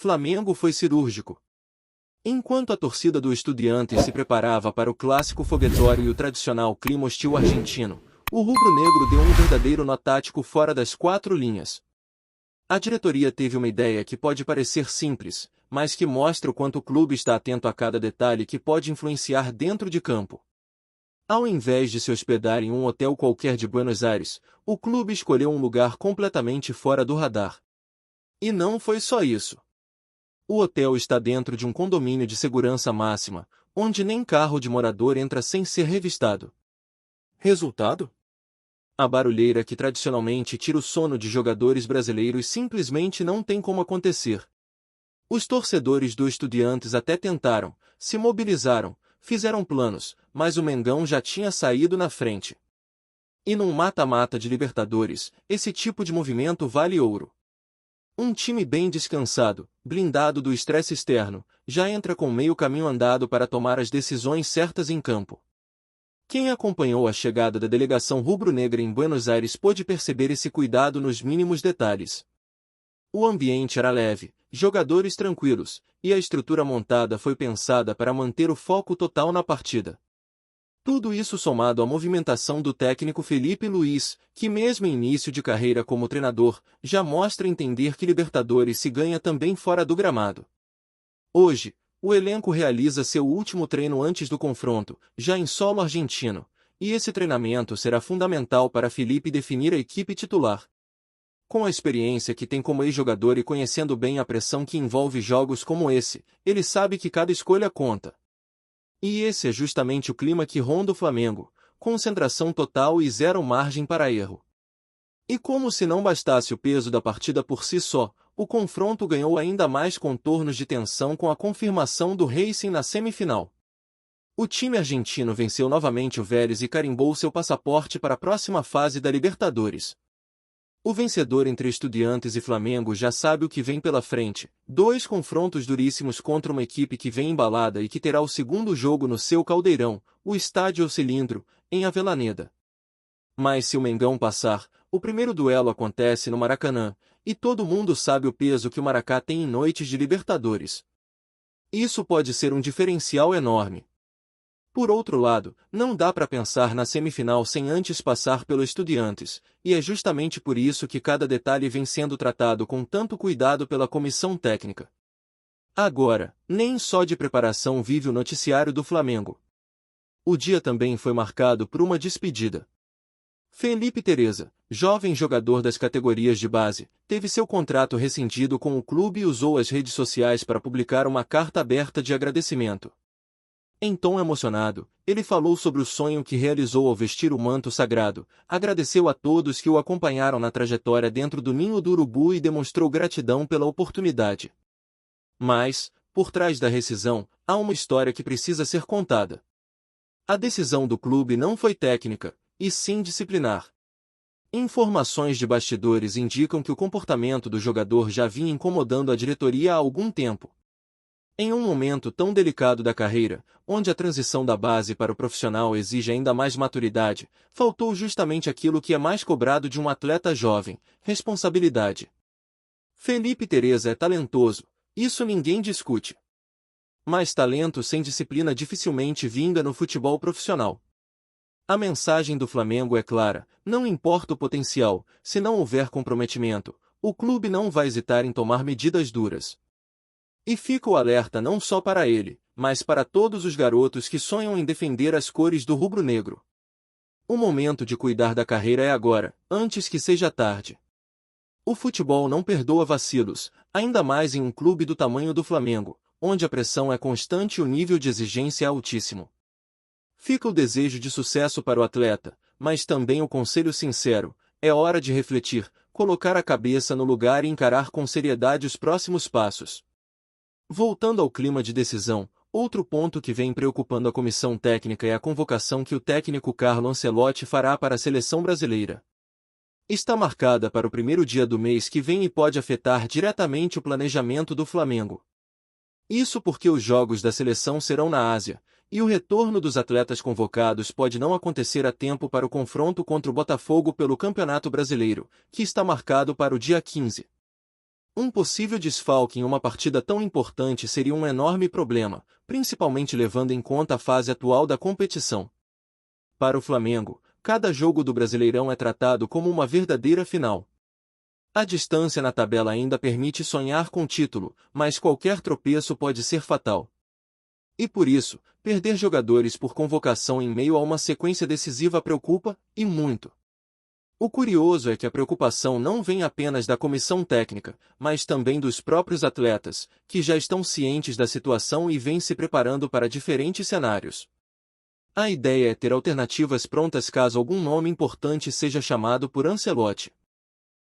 Flamengo foi cirúrgico. Enquanto a torcida do Estudiantes se preparava para o clássico foguetório e o tradicional clima hostil argentino, o rubro-negro deu um verdadeiro nó tático fora das quatro linhas. A diretoria teve uma ideia que pode parecer simples, mas que mostra o quanto o clube está atento a cada detalhe que pode influenciar dentro de campo. Ao invés de se hospedar em um hotel qualquer de Buenos Aires, o clube escolheu um lugar completamente fora do radar. E não foi só isso. O hotel está dentro de um condomínio de segurança máxima, onde nem carro de morador entra sem ser revistado. Resultado? A barulheira que tradicionalmente tira o sono de jogadores brasileiros simplesmente não tem como acontecer. Os torcedores do Estudiantes até tentaram, se mobilizaram, fizeram planos, mas o Mengão já tinha saído na frente. E num mata-mata de Libertadores, esse tipo de movimento vale ouro. Um time bem descansado, blindado do estresse externo, já entra com meio caminho andado para tomar as decisões certas em campo. Quem acompanhou a chegada da delegação rubro-negra em Buenos Aires pôde perceber esse cuidado nos mínimos detalhes. O ambiente era leve, jogadores tranquilos, e a estrutura montada foi pensada para manter o foco total na partida. Tudo isso somado à movimentação do técnico Felipe Luiz, que mesmo em início de carreira como treinador, já mostra entender que Libertadores se ganha também fora do gramado. Hoje, o elenco realiza seu último treino antes do confronto, já em solo argentino, e esse treinamento será fundamental para Felipe definir a equipe titular. Com a experiência que tem como ex-jogador e conhecendo bem a pressão que envolve jogos como esse, ele sabe que cada escolha conta. E esse é justamente o clima que ronda o Flamengo, concentração total e zero margem para erro. E como se não bastasse o peso da partida por si só, o confronto ganhou ainda mais contornos de tensão com a confirmação do Racing na semifinal. O time argentino venceu novamente o Vélez e carimbou seu passaporte para a próxima fase da Libertadores. O vencedor entre Estudiantes e Flamengo já sabe o que vem pela frente, 2 confrontos duríssimos contra uma equipe que vem embalada e que terá o segundo jogo no seu caldeirão, o Estádio Cilindro, em Avellaneda. Mas se o Mengão passar, o primeiro duelo acontece no Maracanã, e todo mundo sabe o peso que o Maracá tem em noites de Libertadores. Isso pode ser um diferencial enorme. Por outro lado, não dá para pensar na semifinal sem antes passar pelo Estudiantes, e é justamente por isso que cada detalhe vem sendo tratado com tanto cuidado pela comissão técnica. Agora, nem só de preparação vive o noticiário do Flamengo. O dia também foi marcado por uma despedida. Felipe Tereza, jovem jogador das categorias de base, teve seu contrato rescindido com o clube e usou as redes sociais para publicar uma carta aberta de agradecimento. Em tom emocionado, ele falou sobre o sonho que realizou ao vestir o manto sagrado, agradeceu a todos que o acompanharam na trajetória dentro do ninho do urubu e demonstrou gratidão pela oportunidade. Mas, por trás da rescisão, há uma história que precisa ser contada. A decisão do clube não foi técnica, e sim disciplinar. Informações de bastidores indicam que o comportamento do jogador já vinha incomodando a diretoria há algum tempo. Em um momento tão delicado da carreira, onde a transição da base para o profissional exige ainda mais maturidade, faltou justamente aquilo que é mais cobrado de um atleta jovem: responsabilidade. Felipe Tereza é talentoso, isso ninguém discute. Mas talento sem disciplina dificilmente vinga no futebol profissional. A mensagem do Flamengo é clara: não importa o potencial, se não houver comprometimento, o clube não vai hesitar em tomar medidas duras. E fica o alerta não só para ele, mas para todos os garotos que sonham em defender as cores do rubro-negro. O momento de cuidar da carreira é agora, antes que seja tarde. O futebol não perdoa vacilos, ainda mais em um clube do tamanho do Flamengo, onde a pressão é constante e o nível de exigência é altíssimo. Fica o desejo de sucesso para o atleta, mas também o conselho sincero: é hora de refletir, colocar a cabeça no lugar e encarar com seriedade os próximos passos. Voltando ao clima de decisão, outro ponto que vem preocupando a comissão técnica é a convocação que o técnico Carlo Ancelotti fará para a seleção brasileira. Está marcada para o primeiro dia do mês que vem e pode afetar diretamente o planejamento do Flamengo. Isso porque os jogos da seleção serão na Ásia, e o retorno dos atletas convocados pode não acontecer a tempo para o confronto contra o Botafogo pelo Campeonato Brasileiro, que está marcado para o dia 15. Um possível desfalque em uma partida tão importante seria um enorme problema, principalmente levando em conta a fase atual da competição. Para o Flamengo, cada jogo do Brasileirão é tratado como uma verdadeira final. A distância na tabela ainda permite sonhar com o título, mas qualquer tropeço pode ser fatal. E por isso, perder jogadores por convocação em meio a uma sequência decisiva preocupa, e muito. O curioso é que a preocupação não vem apenas da comissão técnica, mas também dos próprios atletas, que já estão cientes da situação e vêm se preparando para diferentes cenários. A ideia é ter alternativas prontas caso algum nome importante seja chamado por Ancelotti.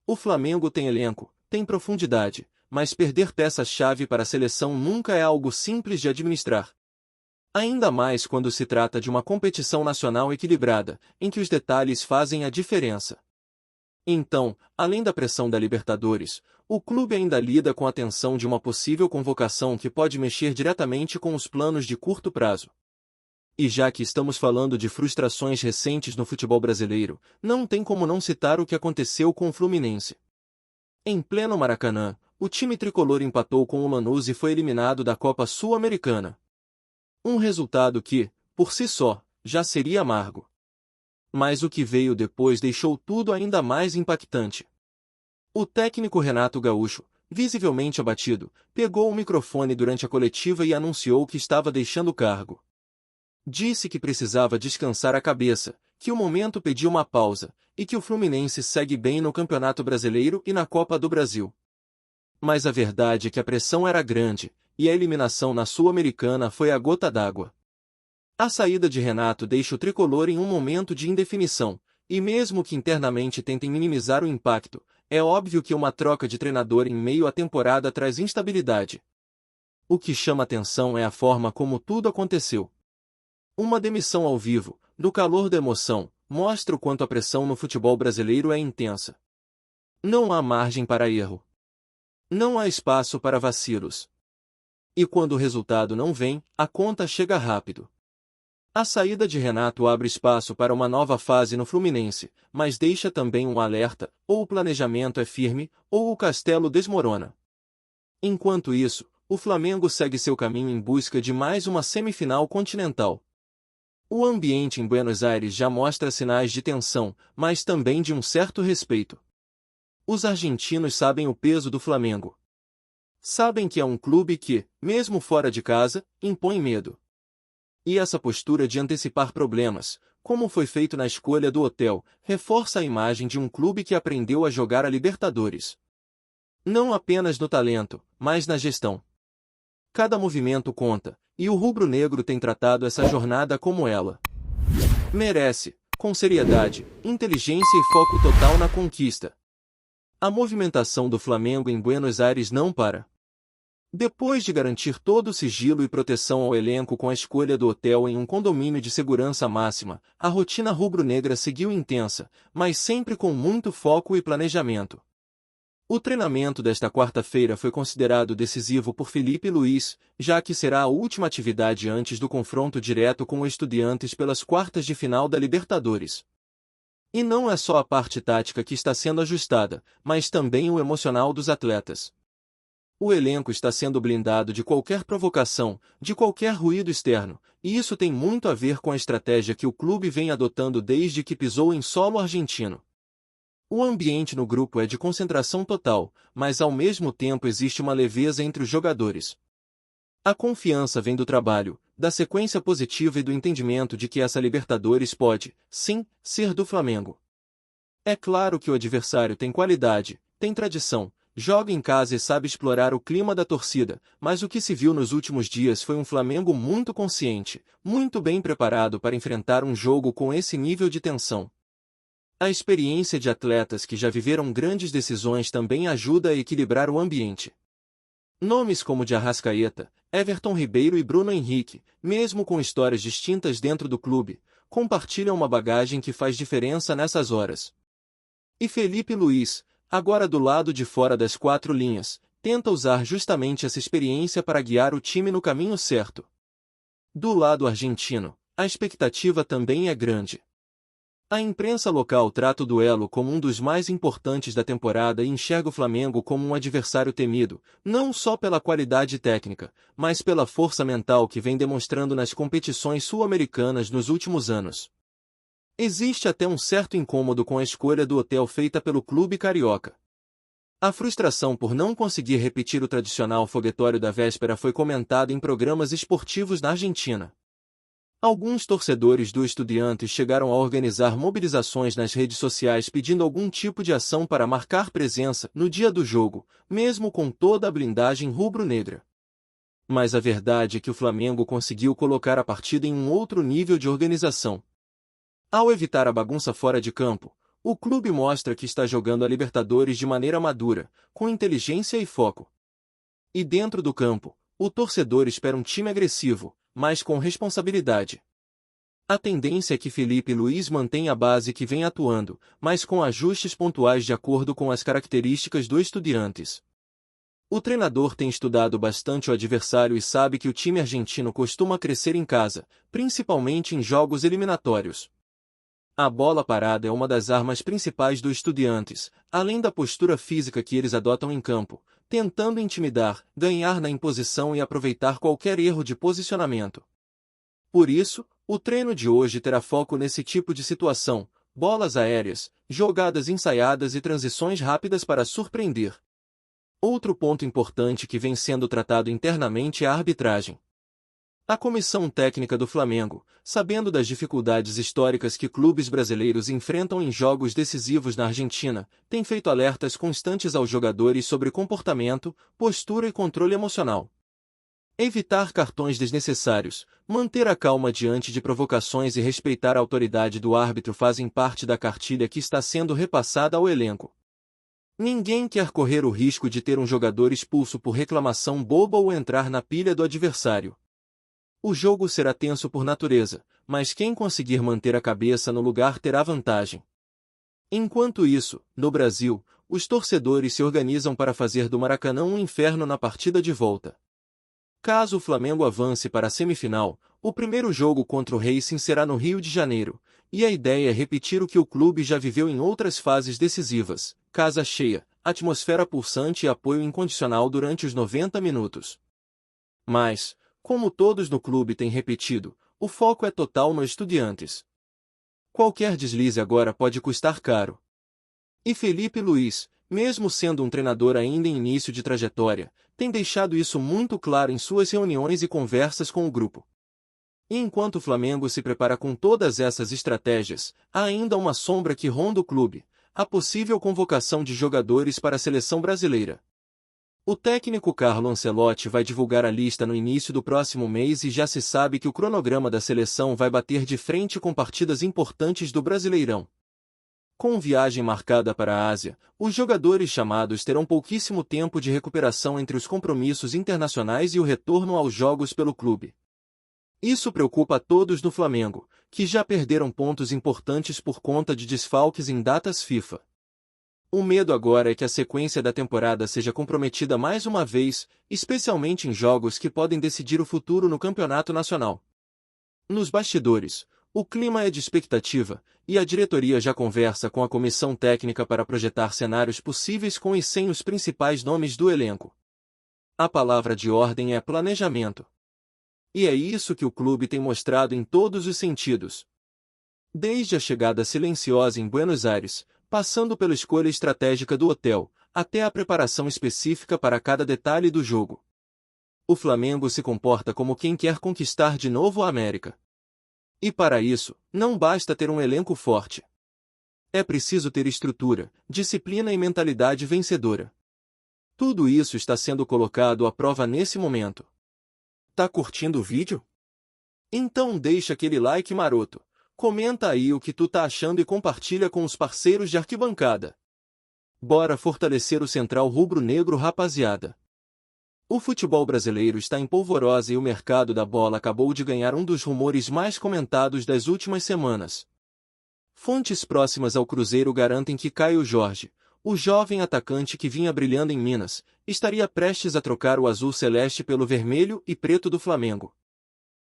O Flamengo tem elenco, tem profundidade, mas perder peças-chave para a seleção nunca é algo simples de administrar. Ainda mais quando se trata de uma competição nacional equilibrada, em que os detalhes fazem a diferença. Então, além da pressão da Libertadores, o clube ainda lida com a tensão de uma possível convocação que pode mexer diretamente com os planos de curto prazo. E já que estamos falando de frustrações recentes no futebol brasileiro, não tem como não citar o que aconteceu com o Fluminense. Em pleno Maracanã, o time tricolor empatou com o Lanús e foi eliminado da Copa Sul-Americana. Um resultado que, por si só, já seria amargo. Mas o que veio depois deixou tudo ainda mais impactante. O técnico Renato Gaúcho, visivelmente abatido, pegou o microfone durante a coletiva e anunciou que estava deixando o cargo. Disse que precisava descansar a cabeça, que o momento pedia uma pausa, e que o Fluminense segue bem no Campeonato Brasileiro e na Copa do Brasil. Mas a verdade é que a pressão era grande, e a eliminação na Sul-Americana foi a gota d'água. A saída de Renato deixa o tricolor em um momento de indefinição, e mesmo que internamente tentem minimizar o impacto, é óbvio que uma troca de treinador em meio à temporada traz instabilidade. O que chama atenção é a forma como tudo aconteceu. Uma demissão ao vivo, no calor da emoção, mostra o quanto a pressão no futebol brasileiro é intensa. Não há margem para erro. Não há espaço para vacilos. E quando o resultado não vem, a conta chega rápido. A saída de Renato abre espaço para uma nova fase no Fluminense, mas deixa também um alerta: ou o planejamento é firme, ou o castelo desmorona. Enquanto isso, o Flamengo segue seu caminho em busca de mais uma semifinal continental. O ambiente em Buenos Aires já mostra sinais de tensão, mas também de um certo respeito. Os argentinos sabem o peso do Flamengo. Sabem que é um clube que, mesmo fora de casa, impõe medo. E essa postura de antecipar problemas, como foi feito na escolha do hotel, reforça a imagem de um clube que aprendeu a jogar a Libertadores. Não apenas no talento, mas na gestão. Cada movimento conta, e o rubro-negro tem tratado essa jornada como ela merece, com seriedade, inteligência e foco total na conquista. A movimentação do Flamengo em Buenos Aires não para. Depois de garantir todo o sigilo e proteção ao elenco com a escolha do hotel em um condomínio de segurança máxima, a rotina rubro-negra seguiu intensa, mas sempre com muito foco e planejamento. O treinamento desta quarta-feira foi considerado decisivo por Felipe Luiz, já que será a última atividade antes do confronto direto com o Estudiantes pelas quartas de final da Libertadores. E não é só a parte tática que está sendo ajustada, mas também o emocional dos atletas. O elenco está sendo blindado de qualquer provocação, de qualquer ruído externo, e isso tem muito a ver com a estratégia que o clube vem adotando desde que pisou em solo argentino. O ambiente no grupo é de concentração total, mas ao mesmo tempo existe uma leveza entre os jogadores. A confiança vem do trabalho, da sequência positiva e do entendimento de que essa Libertadores pode, sim, ser do Flamengo. É claro que o adversário tem qualidade, tem tradição, joga em casa e sabe explorar o clima da torcida, mas o que se viu nos últimos dias foi um Flamengo muito consciente, muito bem preparado para enfrentar um jogo com esse nível de tensão. A experiência de atletas que já viveram grandes decisões também ajuda a equilibrar o ambiente. Nomes como de Arrascaeta, Everton Ribeiro e Bruno Henrique, mesmo com histórias distintas dentro do clube, compartilham uma bagagem que faz diferença nessas horas. E Felipe Luiz, agora do lado de fora das quatro linhas, tenta usar justamente essa experiência para guiar o time no caminho certo. Do lado argentino, a expectativa também é grande. A imprensa local trata o duelo como um dos mais importantes da temporada e enxerga o Flamengo como um adversário temido, não só pela qualidade técnica, mas pela força mental que vem demonstrando nas competições sul-americanas nos últimos anos. Existe até um certo incômodo com a escolha do hotel feita pelo clube carioca. A frustração por não conseguir repetir o tradicional foguetório da véspera foi comentada em programas esportivos na Argentina. Alguns torcedores do Estudiantes chegaram a organizar mobilizações nas redes sociais pedindo algum tipo de ação para marcar presença no dia do jogo, mesmo com toda a blindagem rubro-negra. Mas a verdade é que o Flamengo conseguiu colocar a partida em um outro nível de organização. Ao evitar a bagunça fora de campo, o clube mostra que está jogando a Libertadores de maneira madura, com inteligência e foco. E dentro do campo, o torcedor espera um time agressivo, mas com responsabilidade. A tendência é que Felipe Luiz mantenha a base que vem atuando, mas com ajustes pontuais de acordo com as características do Estudiantes. O treinador tem estudado bastante o adversário e sabe que o time argentino costuma crescer em casa, principalmente em jogos eliminatórios. A bola parada é uma das armas principais do Estudiantes, além da postura física que eles adotam em campo, tentando intimidar, ganhar na imposição e aproveitar qualquer erro de posicionamento. Por isso, o treino de hoje terá foco nesse tipo de situação, bolas aéreas, jogadas ensaiadas e transições rápidas para surpreender. Outro ponto importante que vem sendo tratado internamente é a arbitragem. A comissão técnica do Flamengo, sabendo das dificuldades históricas que clubes brasileiros enfrentam em jogos decisivos na Argentina, tem feito alertas constantes aos jogadores sobre comportamento, postura e controle emocional. Evitar cartões desnecessários, manter a calma diante de provocações e respeitar a autoridade do árbitro fazem parte da cartilha que está sendo repassada ao elenco. Ninguém quer correr o risco de ter um jogador expulso por reclamação boba ou entrar na pilha do adversário. O jogo será tenso por natureza, mas quem conseguir manter a cabeça no lugar terá vantagem. Enquanto isso, no Brasil, os torcedores se organizam para fazer do Maracanã um inferno na partida de volta. Caso o Flamengo avance para a semifinal, o primeiro jogo contra o Racing será no Rio de Janeiro, e a ideia é repetir o que o clube já viveu em outras fases decisivas: casa cheia, atmosfera pulsante e apoio incondicional durante os 90 minutos. Mas, como todos no clube têm repetido, o foco é total no Estudiantes. Qualquer deslize agora pode custar caro. E Felipe Luiz, mesmo sendo um treinador ainda em início de trajetória, tem deixado isso muito claro em suas reuniões e conversas com o grupo. E enquanto o Flamengo se prepara com todas essas estratégias, há ainda uma sombra que ronda o clube: a possível convocação de jogadores para a seleção brasileira. O técnico Carlo Ancelotti vai divulgar a lista no início do próximo mês e já se sabe que o cronograma da seleção vai bater de frente com partidas importantes do Brasileirão. Com viagem marcada para a Ásia, os jogadores chamados terão pouquíssimo tempo de recuperação entre os compromissos internacionais e o retorno aos jogos pelo clube. Isso preocupa a todos no Flamengo, que já perderam pontos importantes por conta de desfalques em datas FIFA. O medo agora é que a sequência da temporada seja comprometida mais uma vez, especialmente em jogos que podem decidir o futuro no campeonato nacional. Nos bastidores, o clima é de expectativa, e a diretoria já conversa com a comissão técnica para projetar cenários possíveis com e sem os principais nomes do elenco. A palavra de ordem é planejamento. E é isso que o clube tem mostrado em todos os sentidos. Desde a chegada silenciosa em Buenos Aires, passando pela escolha estratégica do hotel, até a preparação específica para cada detalhe do jogo. O Flamengo se comporta como quem quer conquistar de novo a América. E para isso, não basta ter um elenco forte. É preciso ter estrutura, disciplina e mentalidade vencedora. Tudo isso está sendo colocado à prova nesse momento. Tá curtindo o vídeo? Então deixa aquele like maroto. Comenta aí o que tu tá achando e compartilha com os parceiros de arquibancada. Bora fortalecer o Central Rubro-Negro, rapaziada. O futebol brasileiro está em polvorosa e o mercado da bola acabou de ganhar um dos rumores mais comentados das últimas semanas. Fontes próximas ao Cruzeiro garantem que Caio Jorge, o jovem atacante que vinha brilhando em Minas, estaria prestes a trocar o azul celeste pelo vermelho e preto do Flamengo.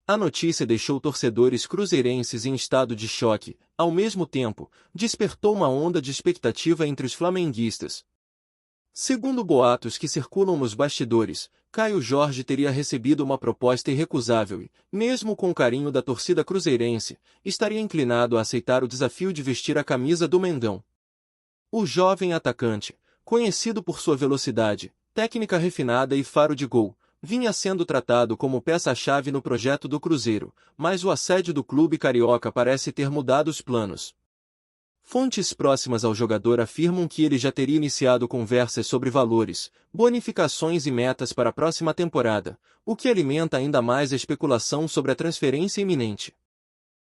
A notícia deixou torcedores cruzeirenses em estado de choque, ao mesmo tempo, despertou uma onda de expectativa entre os flamenguistas. Segundo boatos que circulam nos bastidores, Caio Jorge teria recebido uma proposta irrecusável e, mesmo com o carinho da torcida cruzeirense, estaria inclinado a aceitar o desafio de vestir a camisa do Mengão. O jovem atacante, conhecido por sua velocidade, técnica refinada e faro de gol, vinha sendo tratado como peça-chave no projeto do Cruzeiro, mas o assédio do clube carioca parece ter mudado os planos. Fontes próximas ao jogador afirmam que ele já teria iniciado conversas sobre valores, bonificações e metas para a próxima temporada, o que alimenta ainda mais a especulação sobre a transferência iminente.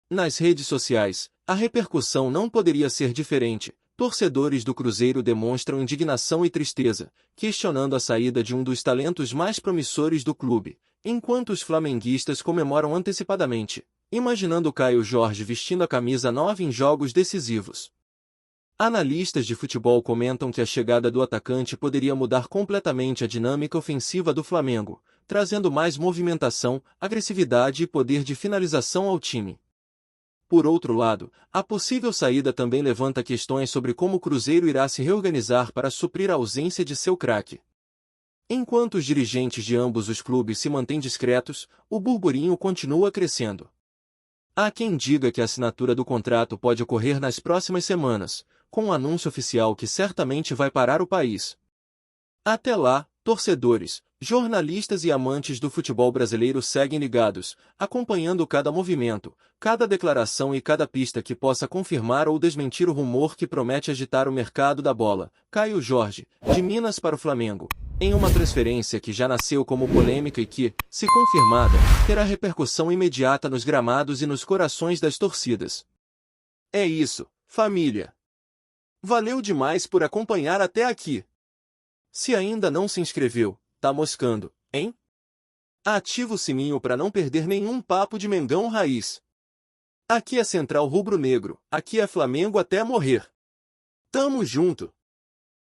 Nas redes sociais, a repercussão não poderia ser diferente. Torcedores do Cruzeiro demonstram indignação e tristeza, questionando a saída de um dos talentos mais promissores do clube, enquanto os flamenguistas comemoram antecipadamente, imaginando Caio Jorge vestindo a camisa 9 em jogos decisivos. Analistas de futebol comentam que a chegada do atacante poderia mudar completamente a dinâmica ofensiva do Flamengo, trazendo mais movimentação, agressividade e poder de finalização ao time. Por outro lado, a possível saída também levanta questões sobre como o Cruzeiro irá se reorganizar para suprir a ausência de seu craque. Enquanto os dirigentes de ambos os clubes se mantêm discretos, o burburinho continua crescendo. Há quem diga que a assinatura do contrato pode ocorrer nas próximas semanas, com um anúncio oficial que certamente vai parar o país. Até lá, torcedores, jornalistas e amantes do futebol brasileiro seguem ligados, acompanhando cada movimento, cada declaração e cada pista que possa confirmar ou desmentir o rumor que promete agitar o mercado da bola. Caio Jorge, de Minas para o Flamengo, em uma transferência que já nasceu como polêmica e que, se confirmada, terá repercussão imediata nos gramados e nos corações das torcidas. É isso, família. Valeu demais por acompanhar até aqui. Se ainda não se inscreveu, tá moscando, hein? Ativa o sininho para não perder nenhum papo de Mengão Raiz. Aqui é Central Rubro Negro, aqui é Flamengo até morrer. Tamo junto!